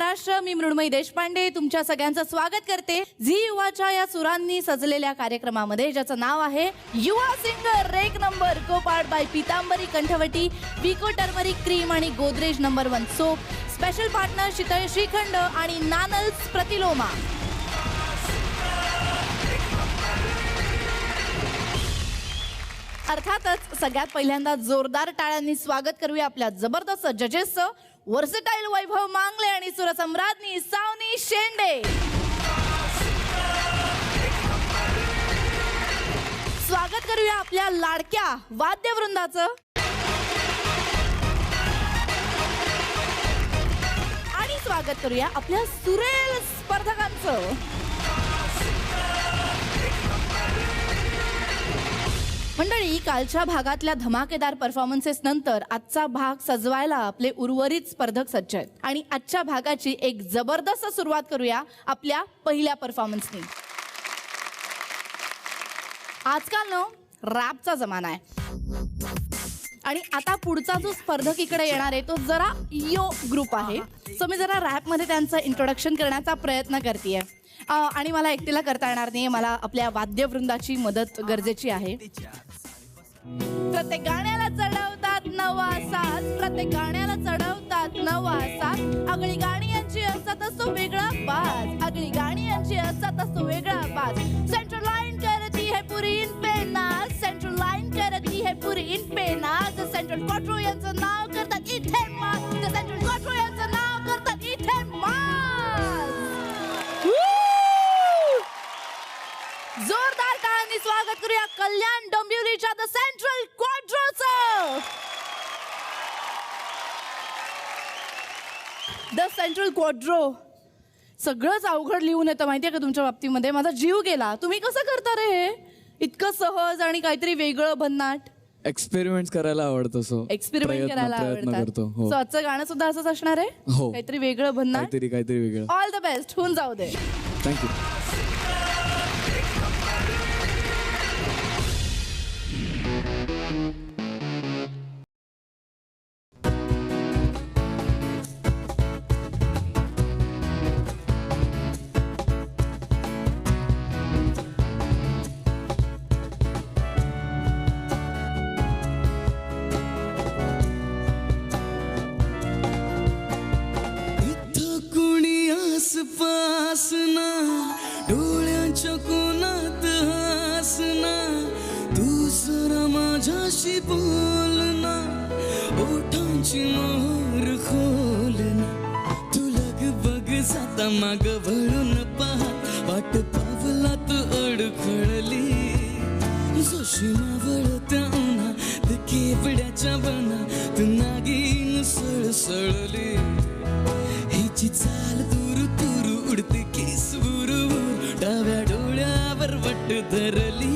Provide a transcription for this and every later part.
महाराष्ट्र. मी मृण्मयी देशपांडे तुमच्या सगळ्यांचं स्वागत करते झी युवाच्या या सुरांनी सजलेल्या कार्यक्रमामध्ये, ज्याचं नाव आहे युवा सिंगर एक नंबर, को पार्ट बाय पीतांबरी कंठवटी, विको टर्मरिक क्रीम आणि Godrej number 1 soap. Special partner Sheetal shrikhand आणि नानल्स प्रतिलोमा. अर्थातच सगळ्यात पहिल्यांदा जोरदार टाळ्यांनी स्वागत करूया आपल्या जबरदस्त जजेसचं. वर्सटाईल वैभव मांगले आणि सुरसम्राज्ञी सावनी शेंडे. स्वागत करूया आपल्या लाडक्या वाद्यवृंदाचं. आणि स्वागत करूया आपल्या सुरेल स्पर्धकांचं. मंडळी, कालच्या भागातल्या धमाकेदार परफॉर्मन्सेस नंतर आजचा भाग सजवायला आपले उर्वरित स्पर्धक सज्ज आहेत. आणि आजच्या भागाची एक जबरदस्त सुरुवात करूया आपल्या पहिल्या परफॉर्मन्सनी. आजकाल रॅपचा जमाना आहे आणि आता पुढचा जो स्पर्धक इकडे येणार आहे तो जरा यो ग्रुप आहे. सो मी जरा रॅपमध्ये त्यांचं इंट्रोडक्शन करण्याचा प्रयत्न करतेय आणि मला एकटीला करता येणार नाही. मला आपल्या वाद्यवृंदाची मदत गरजेची आहे. प्रत्येक गाण्याला चढवतात नवा साथ, प्रत्येक गाण्याला चढवतात नवा साथ. आगळी गाणी यांची असतात असतो वेगळा बाज, आगळी गाणी यांची असतात असतो वेगळा बाज. सेंट्रल लाईन करती है पुरी इन पेनाज, सेंट्रल लाईन करती है पुरी इन पेनाज. सेंट्रल क्वार्टर यांचं नाव करतात इथे माज, सेंट्रल क्वार्टर यांचं नाव करतात इथे माज. जोरदार टाळ्यांनी स्वागत करूया कल्याण डोंबिवलीच्या द सेंट्रल क्वाड्रोचं. द सेंट्रल क्वाड्रो सगळंच अवघड लिहून येतं माहितीये का तुमच्या बाबतीमध्ये. माझा जीव गेला. तुम्ही कसं करता रे हे इतकं सहज आणि काहीतरी वेगळं भन्नाट? एक्सपेरिमेंट करायला आवडतं. सो एक्सपेरिमेंट करायला आवडतं. हो. सो आजचं गाणं सुद्धा असंच असणार आहे. हो. काहीतरी वेगळं भन्नाट, काहीतरी वेगळं. All the best. होऊन जाऊ दे. थँक्यू. पासना डोळ्यांच्या कोणात हसना, दुसरा माझ्याशी बोलना, ओठांची मोहर खोलना. तू लगबग जाता माग वळून पाहत, वाट पावलात अडखळली. जशी मावळत्या उन्हात केवड्याच्या बनात नागिन सळसळली. हिची चाल तुरु तुरु उडते केस बुरुबुर, डाव्या डोळ्यावर वट धरली.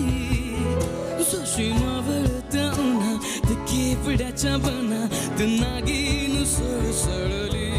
जशी मावळत्या उन्हात केवड्याच्या बनात नागिन सळसळली.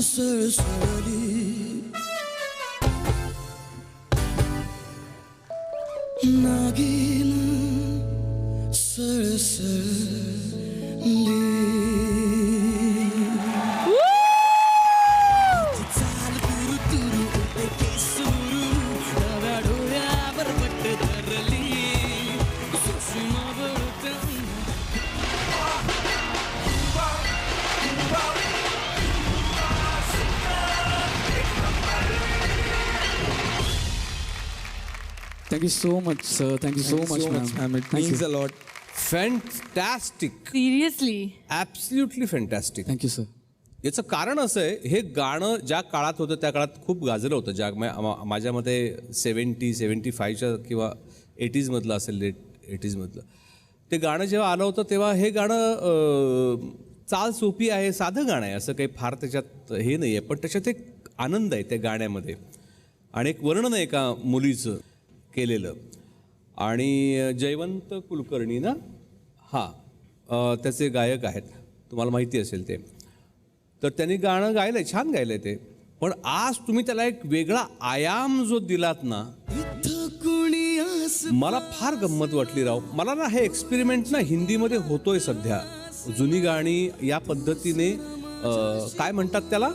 सळसळली. नागिन सळसळली चाल तुरु तुरु उठे केसुरू डाव्या डोळ्यावर बट धरली Sushma बळते Thank you so much, sir. Thank you so much, ma'am. It means a lot. Fantastic. Seriously Absolutely fantastic. Thank you, sir. याचं कारण असं आहे, हे गाणं ज्या काळात होतं त्या काळात खूप गाजलं होतं. माझ्या मते 75च्या किंवा 80sमधलं असेल, लेट 80sमधलं. ते गाणं जेव्हा आलं होतं तेव्हा हे गाणं चाल सोपी आहे, साधं गाणं आहे, असं काही फार त्याच्यात हे नाही आहे, पण त्याच्यात एक आनंद आहे त्या गाण्यामध्ये आणि एक वर्णन आहे एका मुलीचं केलेलं. आणि जयवंत कुलकर्णी ना, हां, त्याचे गायक आहेत, तुम्हाला माहिती असेल ते. तर त्यांनी गाणं गायलं आहे, छान गायलं आहे ते. पण आज तुम्ही त्याला एक वेगळा आयाम जो दिलात ना, मला फार गंमत वाटली राव. मला ना हे एक्सपेरिमेंट ना हिंदीमध्ये होतोय सध्या. जुनी गाणी या पद्धतीने काय म्हणतात त्याला,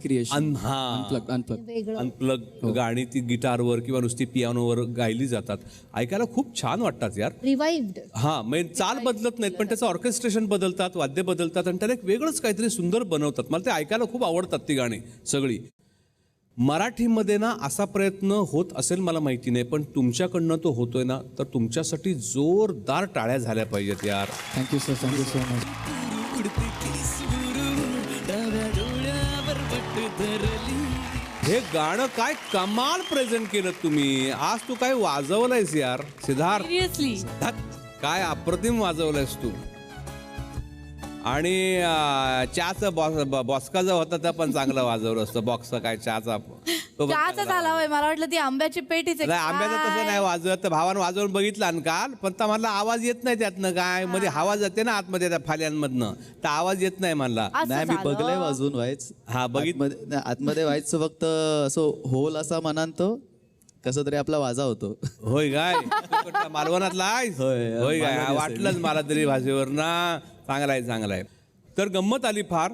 Creation. अनप्लग वेगळं गाणी ती गिटारवर किंवा नुसती पियानोवर गायली जातात. ऐकायला खूप छान वाटतात यार. रिवाइव्ड. हां, म्हणजे चाल बदलत नाहीत पण त्याचं ऑर्केस्ट्रेशन बदलतात, वाद्य बदलतात आणि त्याला एक वेगळंच काहीतरी सुंदर बनवतात. मला ते ऐकायला खूप आवडतात ती गाणी सगळी. मराठीमध्ये ना असा प्रयत्न होत असेल मला माहिती नाही, पण तुमच्याकडनं तो होतोय ना, तर तुमच्यासाठी जोरदार टाळ्या झाल्या पाहिजेत यार. Thank you, sir. Thank you so much. हे गाणं काय कमाल प्रेझेंट केलं तुम्ही. आज तू काय वाजवलंयस यार सिद्धार्थ. सिरियसली धक, काय अप्रतिम वाजवलंयस तू. आणि चहाचा बॉक्सका जो होता त्या पण चांगला वाजवलं असतं. बॉक्स काय चहाचा तो पण चहाचा चांगला झाला होय, मला वाटलं ती आंब्याची पेटीच आहे. नाही, आंब्याचं तसं नाही वाजवत. तर भावानं वाजवून बघितलं आणि काल, पण तर मला आवाज येत नाही त्यातनं. काय मध्ये हवा जाते ना आतमध्ये त्या फाल्यांमधनं, तर आवाज येत नाही मला. असं नाही, मी झालं. बघलंय वाजून व्हायच. हा, बघितलं. आतमध्ये व्हायचं फक्त असं होल असा म्हणान तो कसं तरी आपला वाजा होतो. होय काय मालवणातला आहेस? होय, होय काय, मालवणी वाटलंच मला तरी भाषेवर ना. चांगला आहे, चांगला आहे. तर गंमत आली फार.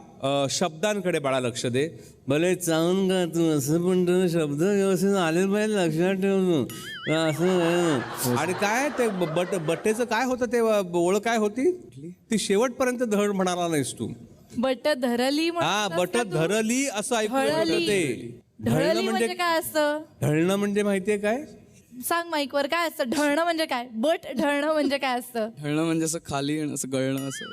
शब्दांकडे बाळा लक्ष दे. भले चावून का तू असं, पण शब्द व्यवस्थित आले पाहिजे, लक्षात ठेवतो असं. आणि काय ते बट्टेचं काय होतं ते ओळ काय होती ती, शेवटपर्यंत धड म्हणाला नाहीस तू. बट धरली हा, म्हणत बट असता तू. धरली असं ऐकून होतं ते. ढळली म्हणजे काय असतं, ढळणं म्हणजे माहितीये काय, सांग माईकवर काय असतं. ढळणं म्हणजे काय, बट ढळणं म्हणजे काय असतं. ढळणं म्हणजे असं खाली असं गळणं असं.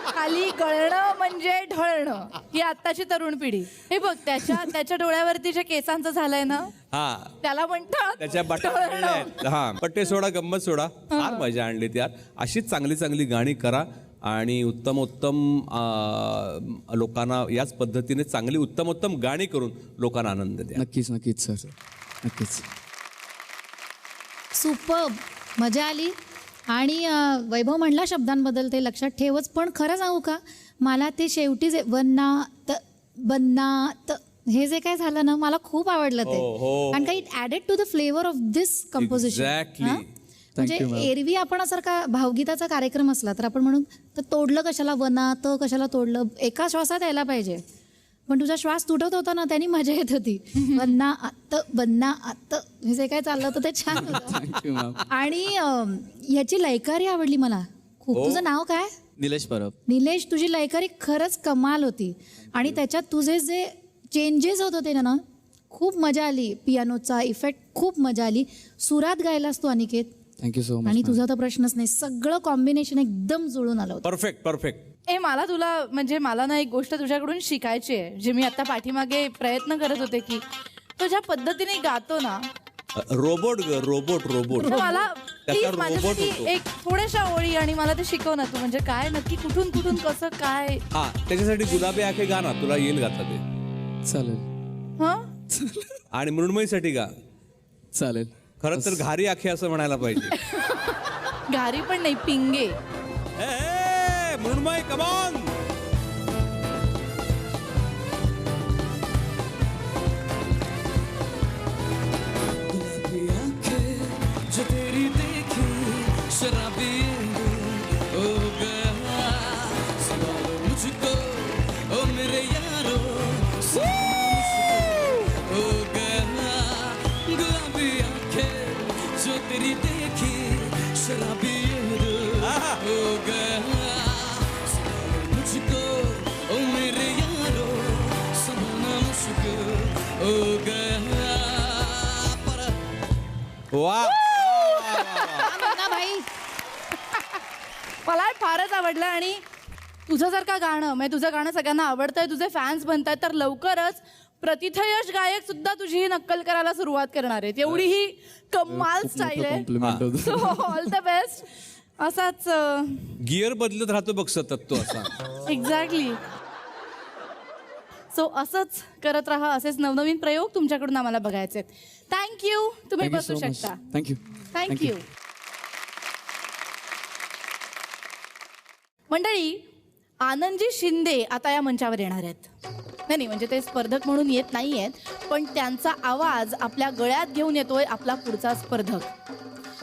खाली गळणं म्हणजे ढळणं. ही आत्ताची तरुण पिढी. हे बघ, त्याच्या डोळ्यावरती जे केसांचं झालंय ना, हा, त्याला म्हणतात त्याच्या बटा आहेत. हा, पट्टे सोडा, गंमत सोडा. फार मजा आणली त्यात. अशीच चांगली चांगली गाणी करा आणि उत्तम लोकांना याच पद्धतीने चांगली उत्तम गाणी करून लोकांना आनंद द्या. नक्कीच नक्कीच सर, नक्कीच. सुपर्ब, मजा आली. आणि वैभव म्हणला शब्दांबद्दल ते लक्षात ठेवच. पण खरं सांगू का, मला ते शेवटी जे बनात हे जे काय झालं ना, मला खूप आवडलं ते. कारण का it added to the flavour of this composition. Exactly. म्हणजे एरवी आपण असं का भावगीताचा कार्यक्रम असला तर आपण म्हणून तर तोडलं कशाला, वनात कशाला तोडलं, एका श्वासात यायला पाहिजे. पण तुझा श्वास तुटत होता ना, त्यांनी मजा येत होती. बन्ना आत हे जे काय चाललं होतं ते छान होतं. Thank you ma'am. आणि ह्याची लयकारी आवडली मला खूप. तुझं नाव काय? निलेश परब. निलेश, तुझी लयकारी खरंच कमाल होती. आणि त्याच्यात तुझे जे चेंजेस होत होते ना, खूप मजा आली. पियानोचा इफेक्ट खूप मजा आली. सुरात गायलास तू अनिकेत. Thank you so much. आणि तुझा तर प्रश्नच नाही, सगळं कॉम्बिनेशन एकदम जुळून आलं होतं. परफेक्ट. मला ना एक गोष्ट तुझ्याकडून शिकायची आहे, जे मी आता पाठीमागे प्रयत्न करत होते, की तो ज्या पद्धतीने गातो ना, रोबोट तर मला प्लीज रोबोट माझ्यासाठी होतो. एक थोड्याशा ओळी आणि मला ते शिकव ना तू. म्हणजे काय नक्की कुठून कसं काय. हा, त्याच्यासाठी गुलाबी आखे गा ना, तुला येईल गाता ते. चालेल हं? आणि मृण्मयीसाठी गा. चालेल. खरं तर घारी आखे असं म्हणायला पाहिजे. घारी पण नाही, पिंगे. Mrinmayi, come on. तेरी देखी शराबी हो गया मुझको ओ मेरे यारो समझना मुश्किल हो गया पर वा ना भाई मला फारच आवडलं. आणि तुझं जर का गाणं म्हणजे तुझं गाणं सगळ्यांना आवडतंय, तुझे फॅन्स बनतायत, तर लवकरच प्रतिथयश गायक सुद्धा तुझी ही नक्कल करायला सुरुवात करणार आहेत. एवढी ही कमाल स्टाईल आहे. कॉम्प्लिमेंट होतं. So all the best. असाच गिअर बदलत राहतो बघ सतत तो असा. एक्झॅक्टली. सो असंच करत राहा. असेच नवनवीन प्रयोग तुमच्याकडून आम्हाला बघायचे आहेत. थँक्यू. तुम्ही थँक्यू बसू सो मच. शकता. थँक्यू. थँक्यू. मंडळी, आनंदजी शिंदे आता या मंचावर येणार आहेत. नाही म्हणजे ते स्पर्धक म्हणून येत नाही आहेत, पण त्यांचा आवाज आपल्या गळ्यात घेऊन येतोय आपला पुढचा स्पर्धक.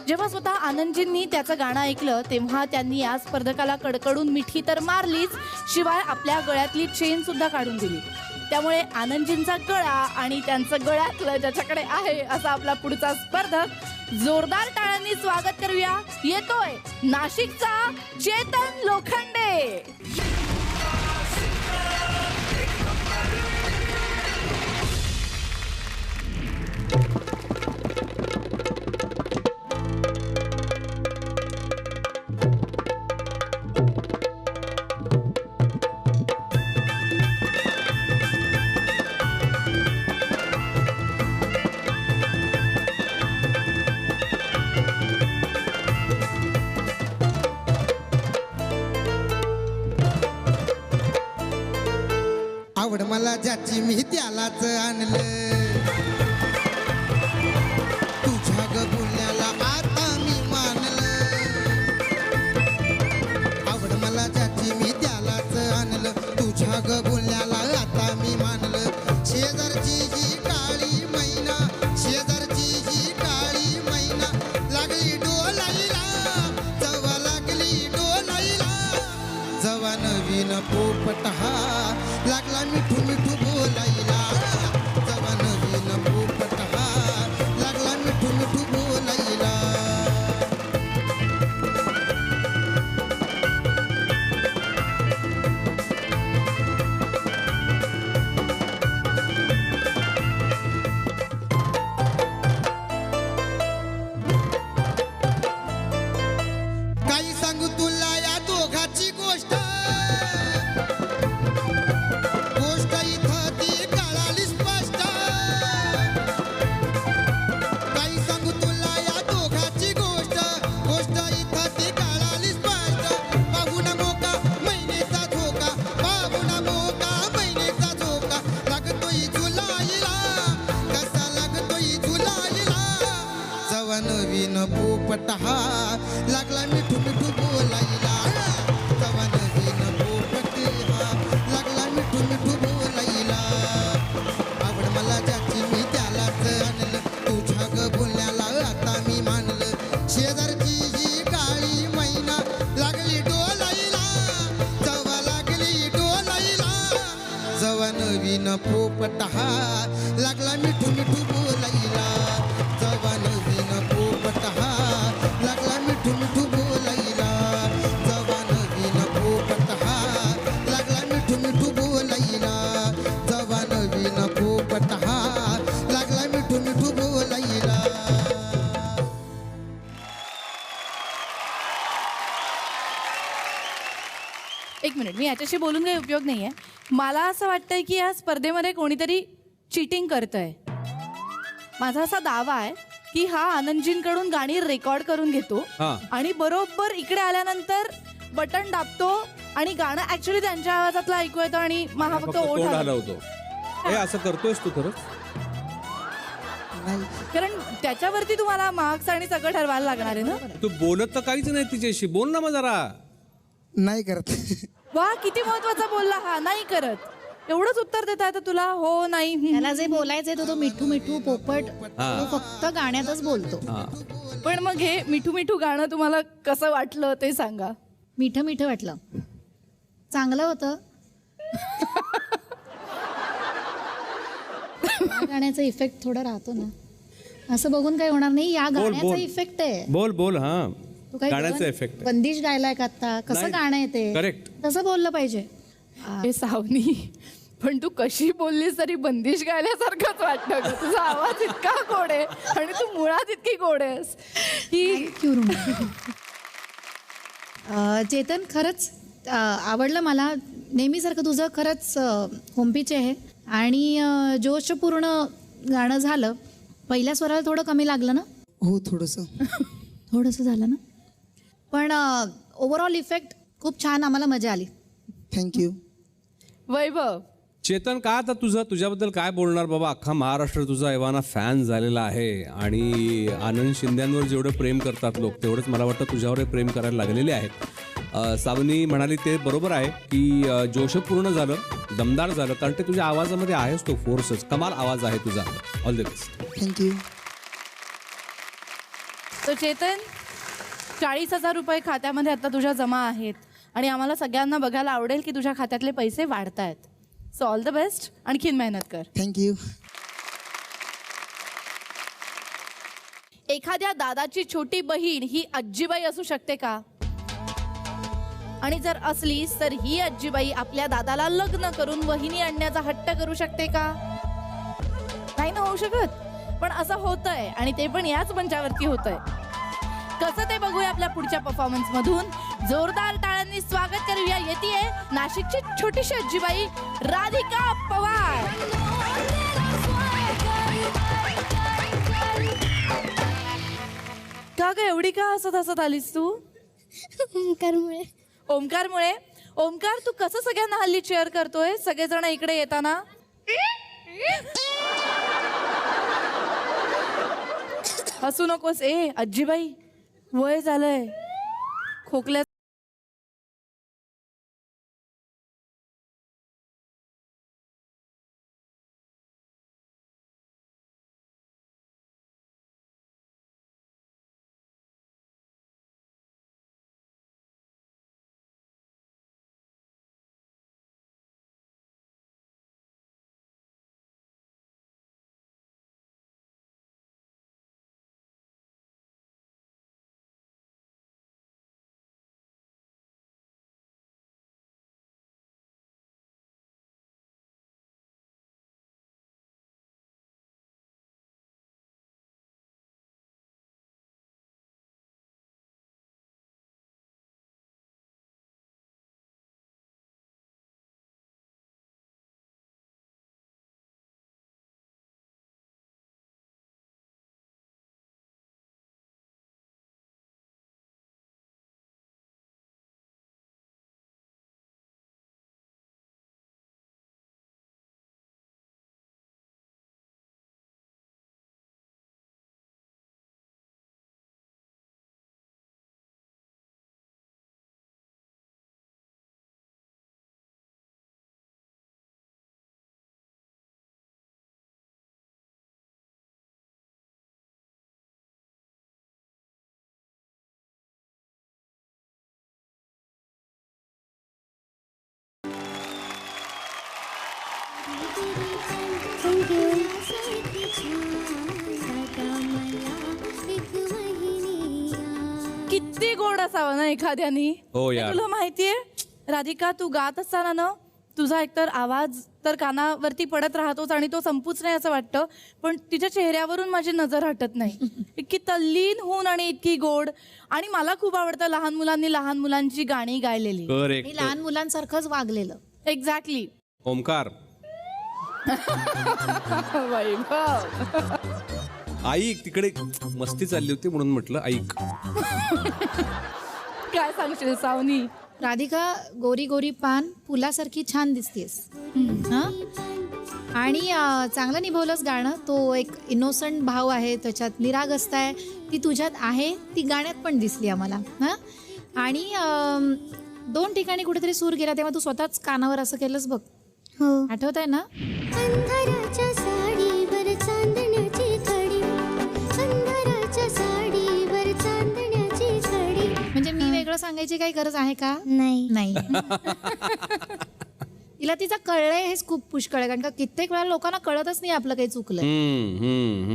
जेव्हा स्वतः आनंदजींनी त्याचं गाणं ऐकलं तेव्हा त्यांनी या स्पर्धकाला कडकडून मिठी तर मारलीच, शिवाय आपल्या गळ्यातली चेन सुद्धा काढून दिली. त्यामुळे आनंदजींचा गळा आणि त्यांचं गळ्यातलं ज्याच्याकडे आहे असा आपला पुढचा स्पर्धक जोरदार टाळ्यांनी स्वागत करूया. येतोय नाशिकचा चेतन लोखंडे. आवड मला ज्याची मी त्यालाच आणलं, तुझ्या ग बोलण्याला आता मी मानलं. आवड मला ज्याची मी त्यालाच आणलं, तुझ्या ग बोलण्याला आता मी मानलं. शेजारची ही काळी मैना, शेजारची ही काळी मैना लागली डोलाईला, जवा लागली डोलाईला. जवा नवीन पोपट हा लागला मिठू मिठू बोलायला, जवा नवीन पोपट हा लागला मिठू मिठू बोलायला. काही सांगू तुला या दोघाची गोष्ट, गोष्ट इथं ती कळाली स्पष्ट. काही सांगू तुला या दोघाची गोष्ट, गोष्ट इथं ती कळाली स्पष्ट. पाहू ना मोका महिनेचा धोका, पाहू ना मोका महिनेचा धोका. लागतोय झुलाईला, कसा लागतोय झुलाईला. जवा नवीन पोपट हा लागला मिठू मिठू बोलायला, जवा नवीन पोपट हा लागला मिठू मिठू बोलायला. आवड मला ज्याची मी त्यालाच आणलं, तुझ्या ग बोलण्याला आता मी मानलं. शेजारची ही काळी मैना लागली डोलाईला, जवा लागली डोलाईला. जवा नवीन पोपट हा लागला मिठू मिठू बोलायला, जवा नवीन पोपट हा लागला मिठू मिठू बोलायला. जवा नवीन पोपट हा लागला मिठू मिठू बोलायला, जवा नवीन पोपट हा लागला मिठू मिठू बोलायला. एक मिनिट, मी याच्याशी बोलून काही उपयोग नाहीये. मला असं वाटतंय की या स्पर्धेमध्ये कोणीतरी चिटिंग करतंय. माझा असा दावा आहे की हा आनंदजींकडून गाणी रेकॉर्ड करून घेतो हा. आणि बरोबर इकडे आल्यानंतर बटन दाबतो आणि गाणं ऍक्च्युली त्यांच्या आवाजातलं ऐकू येतं आणि महा फक्त ओठ तोंड हलवतो. हलवतो. हे असं करतोयस तू खरंच? कारण त्याच्यावरती तुम्हाला मार्क्स आणि सगळं ठरवायला लागणार आहे ना. तू बोलत तर काहीच नाही तिच्याशी, बोल ना मग जरा. नाही करत. वा, किती महत्वाचा बोलला हा. नाही करत, एवढंच उत्तर देता येतं तुला? हो नाही. त्याला जे बोलायचंय तो मिठू मिठू पोपट तो फक्त गाण्यातच बोलतो. पण मग हे मिठू मिठू गाणं तुम्हाला कसं वाटलं ते सांगा. मिठं मिठं वाटलं, चांगलं होतं. गाण्याचा इफेक्ट थोडा राहतो ना. असं बघून काही होणार नाही. या बोल, गाण्याचा बोल. इफेक्ट आहे. बोल हा तू काही गाण्याचा इफेक्ट आहे. बंदिश गायलाय का आता? कसं नाही. गाणं आहे ते? Correct. तसं बोललं पाहिजे. हे सावनी, पण तू कशी बोललीस तरी बंदिश गायल्यासारखंच वाटतं ग. तुझा आवाज इतका गोड आहे आणि तू मुळात इतकी गोड आहेस की चेतन, खरंच आवडलं मला. नेहमीसारखं तुझं खरंच होमपीच आहे आणि जोशपूर्ण गाणं झालं. पहिल्या स्वराला थोडं कमी लागलं ना? हो थोडंसं. थोडंसं झालं ना, पण ओव्हरऑल इफेक्ट खूप छान. आम्हाला मजा आली. थँक्यू. वैभव. चेतन, का आता तुझ्याबद्दल काय बोलणार बाबा? अख्खा महाराष्ट्र तुझा एव्हाना फॅन झालेला आहे आणि आनंद शिंद्यांवर जेवढं प्रेम करतात लोक तेवढंच मला वाटतं तुझ्यावरही प्रेम करायला लागलेले आहेत. सावनी म्हणाली ते बरोबर आहे की जोशपूर्ण झालं, दमदार झालं, कारण ते तुझ्या आवाजामध्ये आहेच तो फोर्सच. कमाल आवाज आहे तुझा. All the best. थँक्यू. तर चेतन, 40,000 रुपये खात्यामध्ये आता तुझ्या जमा आहेत आणि आम्हाला सगळ्यांना बघायला आवडेल की तुझ्या खात्यातले पैसे वाढत आहेत. So all the best. आणखीन मेहनत कर. थँक्यू. एखाद्या दादाची छोटी बहीण ही आजीबाई असू शकते का? आणि जर असलीस तर ही आजीबाई आपल्या दादाला लग्न करून वहिनी आणण्याचा हट्ट करू शकते का? नाही ना होऊ शकत. पण असं होतंय आणि ते पण याच मंचावरती होतंय. कसं ते बघूया आपल्या पुढच्या परफॉर्मन्स मधून. जोरदार टाळ्यांनी स्वागत करूया. येतीये नाशिकची छोटीशी आजीबाई राधिका पवार. का ग एवढी का हसत हसत आलीस तू? ओंकारमुळे. ओमकारमुळे. ओमकार, तू कसं सगळ्यांना हल्ली चेअर करतोय सगळेजण इकडे येताना? हसू नकोस. आजीबाई, वय झालंय. खोकल्या किती गोड असावं ना एखाद्यानी. हो हे यार. तुला माहितीये राधिका, तू गात असताना ना तुझा एकतर आवाज तर कानावरती पडत राहतोच आणि तो संपूच नाही असं वाटतं, पण तिच्या चेहऱ्यावरून माझी नजर हटत नाही. इतकी तल्लीन होऊन आणि इतकी गोड. आणि मला खूप आवडतं लहान मुलांनी लहान मुलांची गाणी गायलेली. करेक्ट. मी लहान मुलांसारखंच वागलेलं. एक्झॅक्टली. ओमकार, ऐक, तिकडे मस्ती चालली होती म्हणून म्हटलं ऐक. काय सांगशील सावनी? राधिका, गोरी गोरी पान फुलासारखी छान दिसतेस. आणि चांगलं निभवलंस गाणं. तो एक इनोसंट भाव आहे त्याच्यात, निरागसता आहे ती तुझ्यात आहे, ती गाण्यात पण दिसली आम्हाला. आणि 2 ठिकाणी कुठेतरी सूर गेला तेव्हा तू स्वतःच कानावर असं केलंस बघ. हो. आठवत आहे ना? अंधाराच्या साडीवर चांदण्याची खडी, अंधाराच्या साडीवर चांदण्याची खडी. म्हणजे मी वेगळं सांगायची काही गरज आहे का? नाही. नाही. तिला तिचं कळलंय हेच खूप पुष्कळ आहे, कारण का कित्येक वेळा लोकांना कळतच नाही आपलं काही चुकलंय.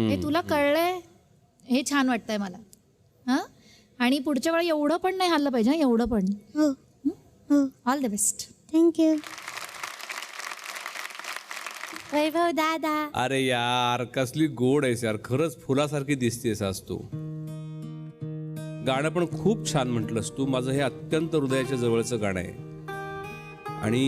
हे तुला कळलंय हे छान वाटतंय मला. हां, आणि पुढच्या वेळा एवढं पण नाही हल्लं पाहिजे. एवढं पण. हो हो ऑल द बेस्ट. थँक्यू. वैभव दादा. अरे यार कसली गोड आहेस यार, खरंच फुलासारखी दिसतेस आज तू. गाणं पण खूप छान म्हटलंस तू. माझं हे अत्यंत हृदयाच्या जवळचं गाणं आहे आणि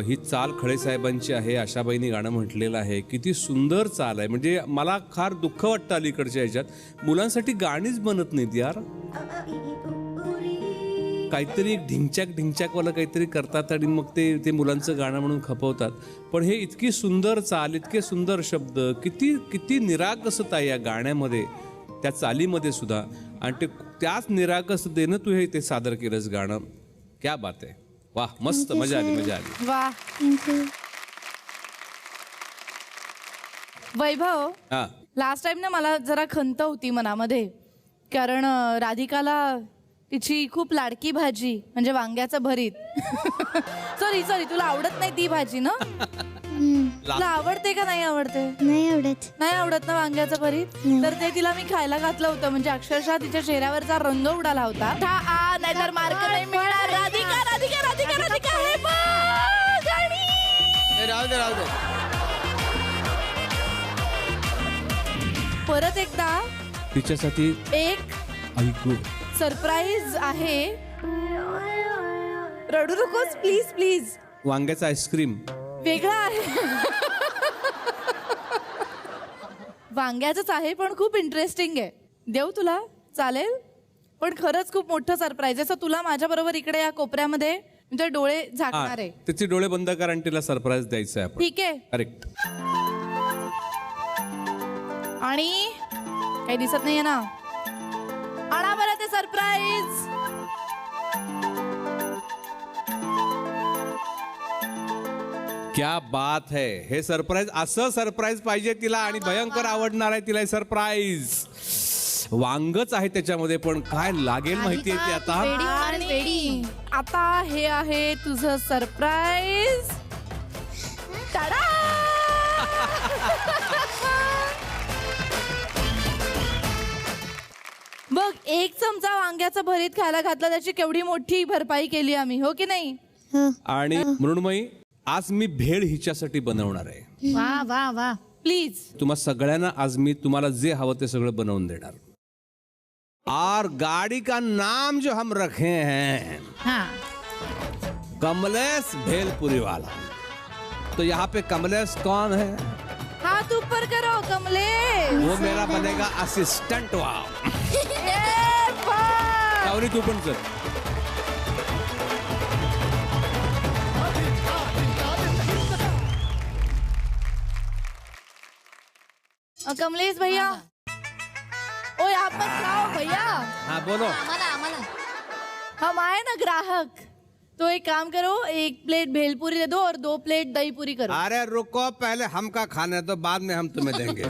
ही चाल खळेसाहेबांची आहे. आशाबाईंनी गाणं म्हटलेलं आहे. किती सुंदर चाल आहे. म्हणजे मला फार दुःख वाटतं अलीकडच्या ह्याच्यात मुलांसाठी गाणीच बनत नाहीत यार. काहीतरी ढिंच्याकवालं काहीतरी करतात आणि मग ते मुलांचं गाणं म्हणून खपवतात. पण हे इतकी सुंदर चाल, इतके सुंदर शब्द, किती निरागसता या गाण्यामध्ये, त्या चालीमध्ये सुद्धा. आणि ते त्याच निरागसतेनं तू हे ते सादर केलंस गाणं. क्या बात आहे. वा, मस्त. मजा आली. वा. थँक्यू. वैभव, हा, लास्ट टाइम ना मला जरा खंत होती मनामध्ये, कारण राधिकाला तिची खूप लाडकी भाजी म्हणजे वांग्याचं भरीत सॉरी तुला आवडत नाही ती भाजी ना? तुला आवडते का नाही आवडते? नाही आवडत. नाही आवडत ना वांग्याचं भरीत? तर ते तिला मी खायला घातलं होतं. म्हणजे अक्षरशः तिच्या चेहऱ्यावरचा रंग उडाला होता. नाहीतर मार्क नाही मिळणार. राधिका हे बघ गाणी. राहू दे. परत एकदा तिच्यासाठी एक ऐकू सरप्राईज आहे. रडू नकोस प्लीज. वांग्याचा आईस्क्रीम वेगळा आहे. वांग्याचंच आहे पण खूप इंटरेस्टिंग आहे. देऊ तुला? चालेल. पण खरंच खूप मोठं सरप्राईज आहे. तुला माझ्या बरोबर इकडे या कोपऱ्यामध्ये म्हणजे डोळे झाकणार आहे. तिचे डोळे बंद कर आणि तिला सरप्राईज द्यायचं आहे आपण. ठीक आहे. करेक्ट. आणि काही दिसत नाहीये ना? आणा बरं ते सरप्राईज. क्या बात है. हे सरप्राईज, असं सरप्राईज पाहिजे तिला आणि भयंकर आवडणार आहे तिला हे सरप्राईज. वांगच आहे त्याच्यामध्ये पण काय लागेल माहितीये ते आता. आणि आता हे आहे तुझं सरप्राईज. बघ, एक चमचा वांग्याचं भरीत खायला घातलं, त्याची केवढी मोठी भरपाई केली आम्ही, हो की नाही? आणि मृण्मयी, आज मी भेळ हिच्यासाठी बनवणार आहे. वा. प्लीज. तुम्हा सगळ्यांना आज मी तुम्हाला जे हवं ते सगळं बनवून देणार. और गाड़ी का नाम जो हम रखे हैं, कमलेश भेलपुरी वाला. तो यहाँ पे कमलेश कौन है? हाथ ऊपर करो कमलेश. वो मेरा बनेगा असिस्टेंट. वाह. सावनी तू पण चल. कमलेश भैया, ओ आप मत खाओ भैया. हाँ बोलो. हम आए ना ग्राहक, तो एक काम करो, एक प्लेट भेलपुरी दे दो और 2 प्लेट दही पूरी करो. अरे रुको, पहले हमका खाने तो बाद में हम तुम्हें देंगे.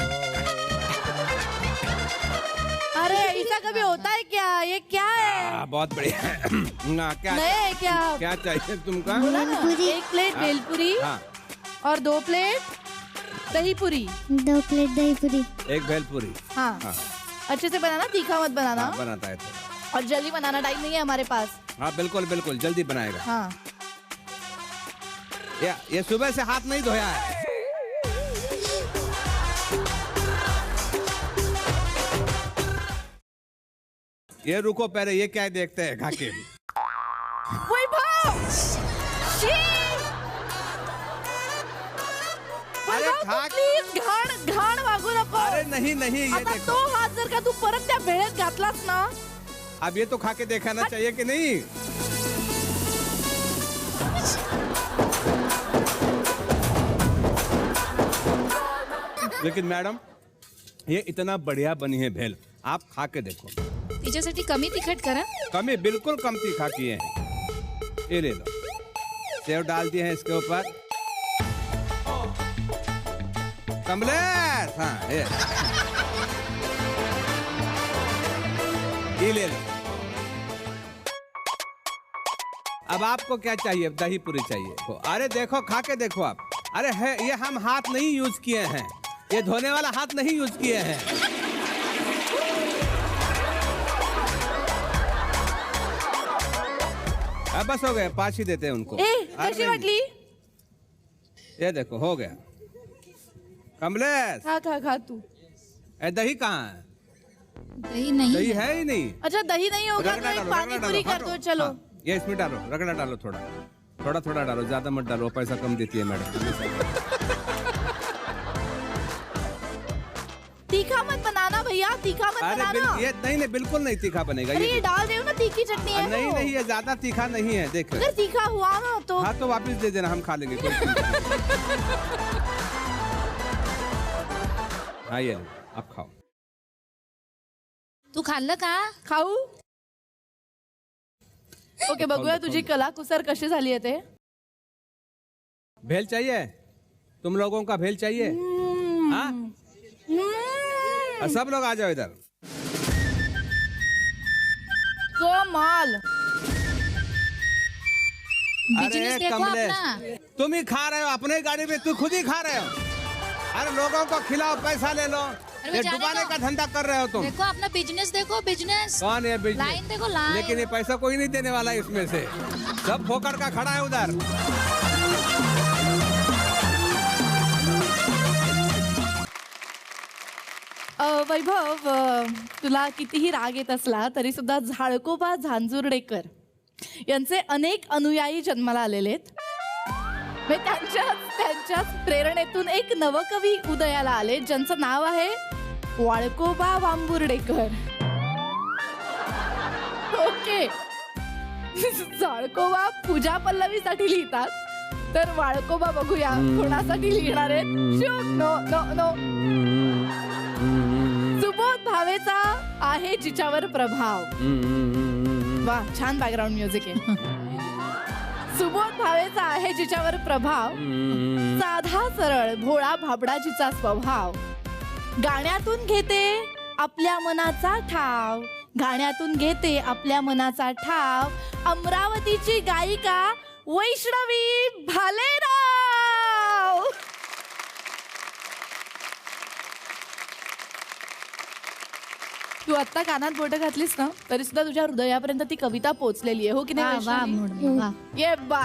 अरे ऐसा कभी होता है क्या? ये क्या है? बहुत बढ़िया. ना क्या नहीं क्या चाहिए तुमका? बोला ना, एक प्लेट भेलपुरी और 2 प्लेट दही पूरी. 2 प्लेट दही पूरी. एक भेलपुरी. हाँ. अच्छे से बनाना, तीखा मत बनाना. बनाता है तो. और जल्दी बनाना, टाइम नहीं है हमारे पास. हाँ बिल्कुल जल्दी बनाएगा. हाँ. ये सुबह से हाथ नहीं धोया है. ये रुको, पहले ये क्या देखते हैं खा के. अरे खा. प्लीज घाण वागू नको. अरे नहीं ये आता देखो. तो हात जर का तू परत त्या भेळेत घातलास ना, अब ये तो खा के दिखाना चाहिए कि नहीं. लेकिन मैडम, ये इतना बढ़िया बनी है भेल, आप खा के देखो. तिच्यासाठी कमी तिखट करा. कमी, बिल्कुल कम तीखा किए हैं. ये ले लो, सेव डाल दिए हैं इसके ऊपर. कमलेश, हाँ ये ले लो. अब आपको क्या चाहिए? दही पूरी चाहिए। अरे देखो, खा के देखो आप। अरे है, ये हम हाथ नहीं यूज किए हैं, ये धोने वाला हाथ नहीं यूज किए हैं। अब बस हो गए, 5 ही देते हैं उनको। अरे कशी वाटली? ये देखो, हो गया। कमलेश, खा खा खा तू। दही कहाँ है? दही नहीं दही है। है ही नहीं। अच्छा दही नहीं होगा तो रगड़ा एक डालो, पानी रगड़ा पूरी डालो, कर दो। हटो। चलो हाँ, ये इसमें डालो, रगड़ा डालो, थोड़ा थोड़ा थोड़ा डालो, ज्यादा मत डालो, पैसा कम देती है मैडम। तीखा मत बनाना भैया, तीखा मत अरे बनाना। ये नहीं, बिल्कुल नहीं तीखा बनेगा अरे ये। ये डाल दे ना, तीखी चटनी है नहीं वो। नहीं, ये ज्यादा तीखा नहीं है, देख। अगर तीखा हुआ ना तो हाँ तो वापस दे देना, हम खा लेंगे, कोई चिंता नहीं। हाँ ये लो, आप खाओ। तू खाल्लं का? खाऊ? ओके, बघूया तुझी कलाकुसर कशी झाली आहे ते। भेल चाहिए? तुम लोगों का भेल चाहिए? हाँ, सब लोग आ जाओ इधर। कमाल। बिजनेस देखो कमलेश, अपना। तुम ही खा रहे हो अपने गाड़ी में, तू खुद ही खा रहे हो। अरे लोगों को खिलाओ, पैसा ले लो। अरे ये जाने डुबाने दो। का धंधा कर रहे हो तुम। देखो अपना बिजनेस, देखो बिजनेस। कौन है बिजनेस? लाइन देखो, लाइन। लेकिन ये पैसा कोई नहीं देने वाला है इसमें से, सब फोकट का खड़ा है उधर। वैभव, तुला कितीही राग येत असला तरी सुद्धा झाळकोबा झांजुर्डेकर यांचे अनेक अनुयायी जन्माला आलेले आहेत. त्यांच्याच प्रेरणेतून एक नवकवी उदयाला आले, ज्यांचं नाव आहे वाळकोबा वांबुर्डेकर. ओके. झाळकोबा पूजा पल्लवीसाठी लिहितात, तर वाळकोबा बघूया कोणासाठी लिहिणार आहेत. No no no. सुबोध भावेचा आहे जिच्यावर प्रभाव. वा, छान बॅकग्राऊंड म्युझिक आहे. सुबोध भावेचा आहे जिच्यावर प्रभाव, साधा सरळ भोळा भाबडाजीचा स्वभाव, गाण्यातून घेते आपल्या मनाचा ठाव, गाण्यातून घेते आपल्या मनाचा ठाव, अमरावतीची गायिका वैष्णवी भालेराव. तू आत्ता कानात बोटं घातलीस ना, तरी सुद्धा तुझ्या हृदयापर्यंत ती कविता पोहोचलेली आहे, हो की वा नाही वा वैष्णवी? म्हणून वा. ये बा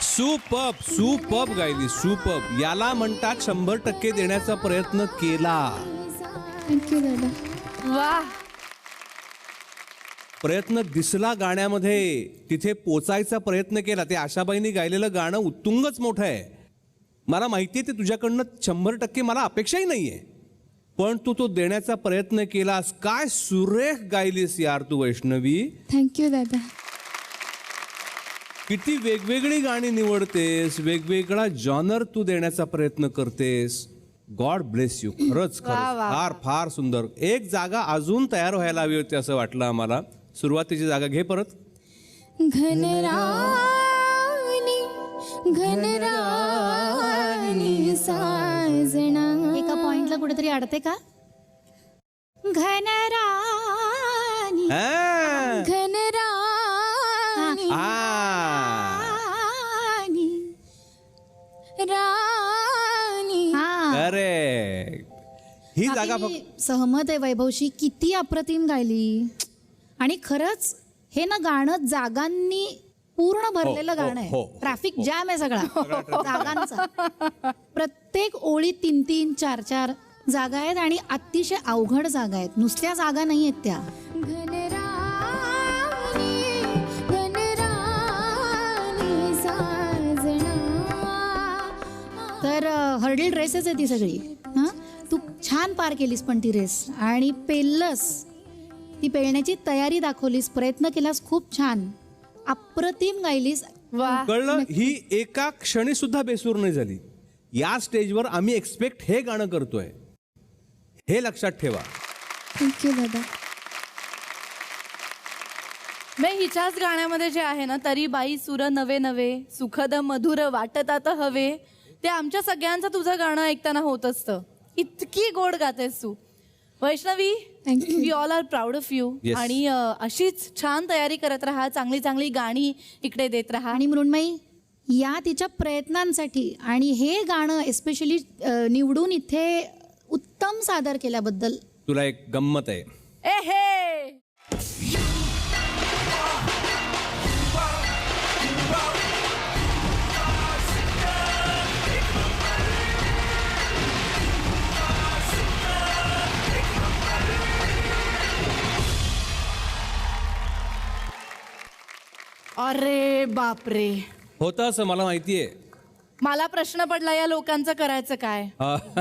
सुपर्ब सुपर्ब गायली, सुपर्ब. याला म्हणतात 100% देण्याचा प्रयत्न केला. थँक्यू दादा. वा. प्रयत्न दिसला गाण्यामध्ये, तिथे पोचायचा प्रयत्न केला. ते आशाबाईंनी गायलेलं गाणं उत्तुंगच मोठं आहे. मला माहिती आहे ते तुझ्याकडनं 100% मला अपेक्षाही नाहीये, पण तू तो देण्याचा प्रयत्न केलास. काय सुरेख गायलीस यार तू वैष्णवी. थँक्यू दादा. किती वेगवेगळी गाणी निवडतेस, वेगवेगळा जॉनर तू देण्याचा प्रयत्न करतेस. God bless you. खरंच खरंच फार फार सुंदर. एक जागा अजून तयार व्हायला हवी होती असं वाटलं आम्हाला. सुरुवातीची जागा घे परत. घनराणी घनराणी साजना. एका पॉइंटला कुठेतरी अडते का? घनराणी हा. घनराणी हा. राणी. हा. करेक्ट. ही जागा बाकी फक्त मी सहमत आहे वैभवशी. किती अप्रतिम गायली. आणि खरंच हे ना गाणं जागांनी पूर्ण भरलेलं गाणं आहे. हो. ट्रॅफिक जॅम आहे सगळा जागांचा. प्रत्येक ओळीत 3-3, 4-4 जागा आहेत आणि अतिशय अवघड जागा आहेत. नुसत्या जागा नाही आहेत त्या. घनराणी घनराणी साजना. तर हर्डल रेसच आहे ती सगळी. हां, तू छान पार केलीस पण ती रेस आणि पेललंस. ती पेलण्याची तयारी दाखवलीस, प्रयत्न केलास. खूप छान, अप्रतिम गायलीस. वा. कळलं. ही एका क्षणी सुद्धा बेसूर नाही झाली. या स्टेजवर आम्ही एक्सपेक्ट हे गाणं करतोय, हे लक्षात ठेवा. थँक्यू दादा. मी हिच्याच गाण्यामध्ये जे आहे ना, तरी बाई सुर नवे नवे सुखद मधुर वाटतात हवे, ते आमच्या सगळ्यांचं तुझं गाणं ऐकताना होत असतं. इतकी गोड गातेस तू Vaishnavi. Thank you. We all are proud of you. Yes. आणि अशीच छान तयारी करत राहा, चांगली चांगली गाणी इकडे देत राहा. आणि मृण्मयी, या तिच्या प्रयत्नांसाठी आणि हे गाणं एस्पेशली निवडून इथे उत्तम सादर केल्याबद्दल तुला एक गंमत आहे. ए हे. अरे बापरे. होतं असं मला माहितीये. मला प्रश्न पडला या लोकांचं करायचं काय.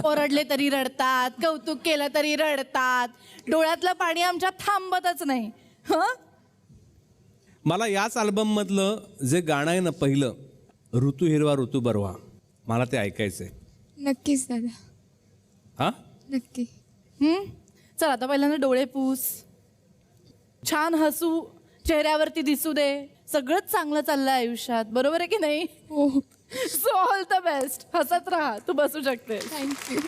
ओरडले तरी रडतात, कौतुक केलं तरी रडतात, डोळ्यातलं पाणी आमच्या थांबतच नाही. हं? मला याच अल्बम मधलं जे गाणं आहे ना पहिलं, ऋतू हिरवा ऋतू बरवा, मला ते ऐकायचंय. नक्कीच दादा. हा. नक्की. चल आता पहिल्यांदा डोळे पुस, छान हसू चेहऱ्यावरती दिसू दे. सगळंच चांगलं चाललंय आयुष्यात, बरोबर आहे की नाही. हो. So all the best. हसत राहा. तू बसू शकते. थँक्यू.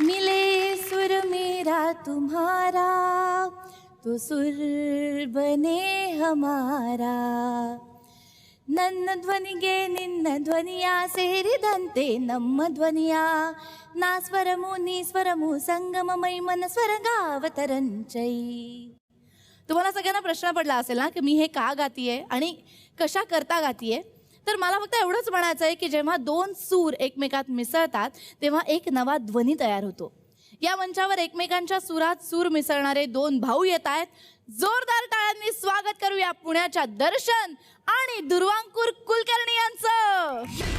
मिले सुर मेरा तुम्हारा, तो सुर बने हमारा. ನನ್ನ ಧ್ವನಿಗೆ ನಿನ್ನ ಧ್ವನಿಯ ಸೇರಿದಂತೆ ನಮ್ಮ ಧ್ವನಿಯ ನಾ ಸ್ವರಮು ನೀ ಸ್ವರಮು ಸಂಗಮಮೈ मन स्वरगावतरंचै. तुम्हाला सगळ्यांना प्रश्न पडला असेल ना की मी हे का गातीये आणि कशा करता गातीये. तर मला फक्त एवढंच म्हणायचं आहे की जेव्हा दोन सूर एकमेकात मिसळतात तेव्हा एक नवा ध्वनी तयार होतो. या मंचावर एकमेकांच्या सुरात सूर मिसळणारे दोन भाऊ येत आहेत. जोरदार टाळ्यांनी स्वागत करूया पुण्याच्या दर्शन आणि दुर्वांकुर कुलकर्णी यांचं.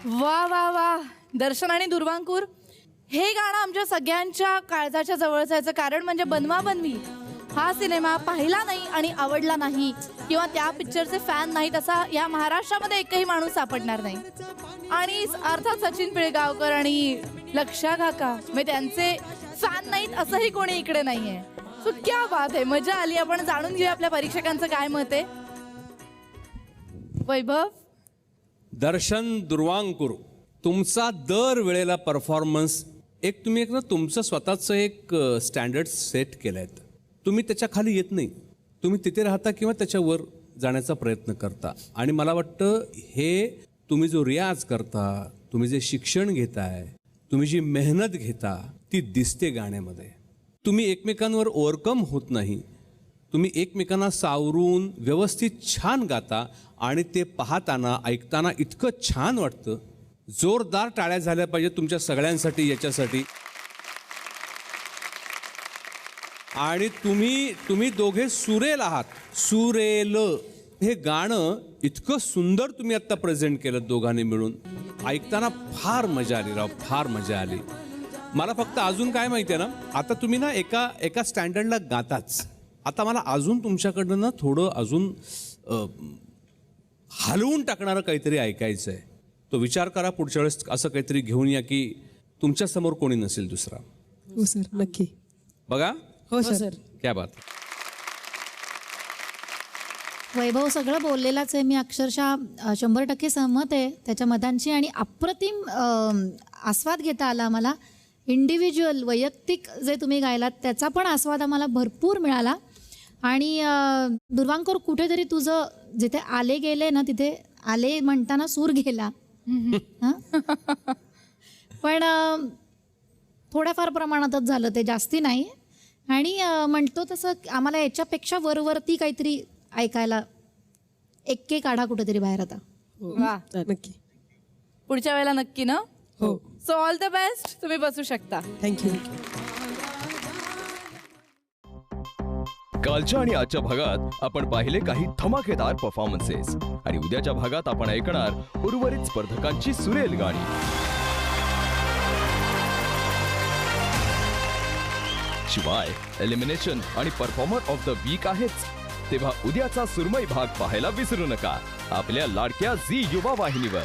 वा वा वा. दर्शन आणि दुर्वांकूर, हे गाणं आमच्या सगळ्यांच्या काळजाच्या जवळचं याचं कारण म्हणजे बनवा बनवी हा सिनेमा पाहिला नाही आणि आवडला नाही किंवा त्या पिक्चरचे फॅन नाहीत असा या महाराष्ट्रामध्ये एकही माणूस सापडणार नाही. आणि अर्थात सचिन पिळगावकर आणि लक्षा काका म्हणजे त्यांचे फॅन नाहीत असंही कोणी इकडे नाहीये. सो क्या बात आहे, मजा आली. आपण जाणून घेऊया आपल्या परीक्षकांचं काय मत आहे. वैभव. दर्शन दुर्वांकूर, तुमचा दर वेळेला परफॉर्मन्स तुम्ही एक ना तुमचं स्वतःचं एक स्टँडर्ड सेट केलं आहे. तुम्ही त्याच्या खाली येत नाही, तुम्ही तिथे राहता किंवा त्याच्यावर जाण्याचा प्रयत्न करता. आणि मला वाटतं हे तुम्ही जो रियाज करता, तुम्ही जे शिक्षण घेताय, तुम्ही जी मेहनत घेता ती दिसते गाण्यामध्ये. तुम्ही एकमेकांवर ओव्हरकम होत नाही, तुम्ही एकमेकांना सावरून व्यवस्थित छान गाता आणि ते पाहताना ऐकताना इतकं छान वाटतं. जोरदार टाळ्या झाल्या पाहिजे तुमच्या सगळ्यांसाठी याच्यासाठी. आणि तुम्ही दोघे सुरेल आहात. सुरेल हे गाणं इतकं सुंदर तुम्ही आत्ता प्रेझेंट केलं दोघांनी मिळून. ऐकताना फार मजा आली राव, फार मजा आली. मला फक्त अजून काय माहिती आहे ना, आता तुम्ही ना एका स्टँडर्डला गाताच. आता मला अजून तुमच्याकडनं ना थोडं अजून हलवून टाकणारं काहीतरी ऐकायचं आहे. तो विचार करा पुढच्या वेळेस असं काहीतरी घेऊन या की तुमच्यासमोर कोणी नसेल दुसरा. हो सर, नक्की. बघा. हो सर. क्या बात. वैभव सगळं बोललेलाच आहे. मी अक्षरशः 100% सहमत आहे त्याच्या मतांची. आणि अप्रतिम आस्वाद घेता आला आम्हाला. इंडिव्हिज्युअल वैयक्तिक जे तुम्ही गायलात त्याचा पण आस्वाद आम्हाला भरपूर मिळाला. आणि दुर्वांकूर, कुठेतरी तुझं जिथे आले गेले ना तिथे आले म्हणताना सूर गेला. पण थोड्याफार प्रमाणातच झालं ते, जास्ती नाही. आणि म्हणतो तसं आम्हाला याच्यापेक्षा वरवरती काहीतरी ऐकायला एक्के काढा कुठेतरी बाहेर आता. वा, नक्की. पुढच्या वेळेला नक्की ना. हो. So all the best. तुम्ही बसू शकता. थँक्यू. कालच्या आणि आजच्या भागात आपण पाहिले काही धमाकेदार परफॉर्मन्सेस आणि उद्याच्या भागात आपण ऐकणार उर्वरित स्पर्धकांची सुरेल गाणी. शिवाय एलिमिनेशन आणि परफॉर्मर ऑफ द वीक आहेच. तेव्हा उद्याचा सुरमई भाग पाहायला विसरू नका आपल्या लाडक्या झी युवा वाहिनीवर.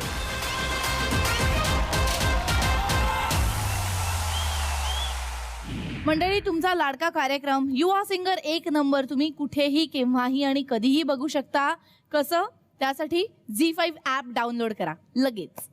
मंडळी, तुमचा लाडका कार्यक्रम युवा सिंगर 1 नंबर तुम्ही कुठेही केव्हाही आणि कधीही बघू शकता. कसं? त्यासाठी झी5 ॲप डाउनलोड करा लगेच.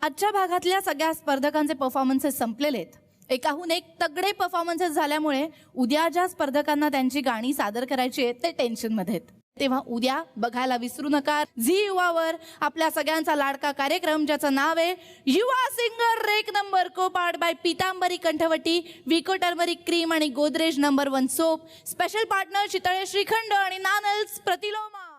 आजच्या भागातल्या सगळ्या स्पर्धकांचे परफॉर्मन्सेस संपलेले आहेत. एकाहून एक तगडे परफॉर्मन्सेस झाल्यामुळे उद्या ज्या स्पर्धकांना त्यांची गाणी सादर करायची आहेत ते टेन्शनमध्ये आहेत. तेव्हा उद्या बघायला विसरू नका झी युवावर आपल्या सगळ्यांचा लाडका कार्यक्रम ज्याचं नाव आहे युवा सिंगर 1 नंबर, को पार्ट बाय पीतांबरी कंठवटी, विको टर्मरिक क्रीम आणि Godrej No. 1 soap. Special partner Chitale shrikhand आणि नानल्स प्रतिलोमा.